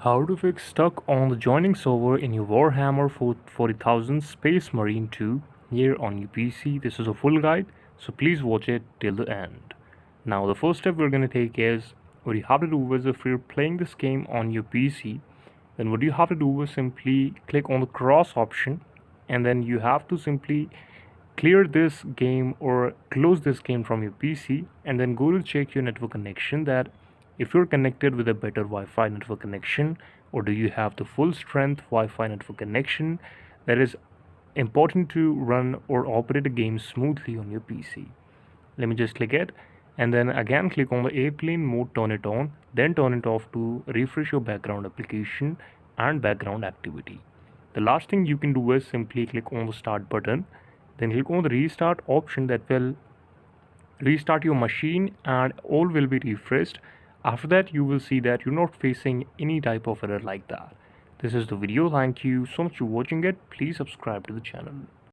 How to fix stuck on the joining server in your Warhammer 40,000 Space Marine 2 here on your PC. This is a full guide, so please watch it till the end. Now the first step we're going to take is what you have to do is if you're playing this game on your PC, then what you have to do is simply click on the cross option, and then you have to simply clear this game or close this game from your PC, and then go to check your network connection, that if you're connected with a better Wi-Fi network connection, or do you have the full strength Wi-Fi network connection that is important to run or operate a game smoothly on your PC. Let me just click it, and then again click on the airplane mode, turn it on, then turn it off to refresh your background application and background activity. The last thing you can do is simply click on the start button, then click on the restart option. That will restart your machine and all will be refreshed. After that, you will see that you're not facing any type of error like that. This is the video. Thank you so much for watching it. Please subscribe to the channel.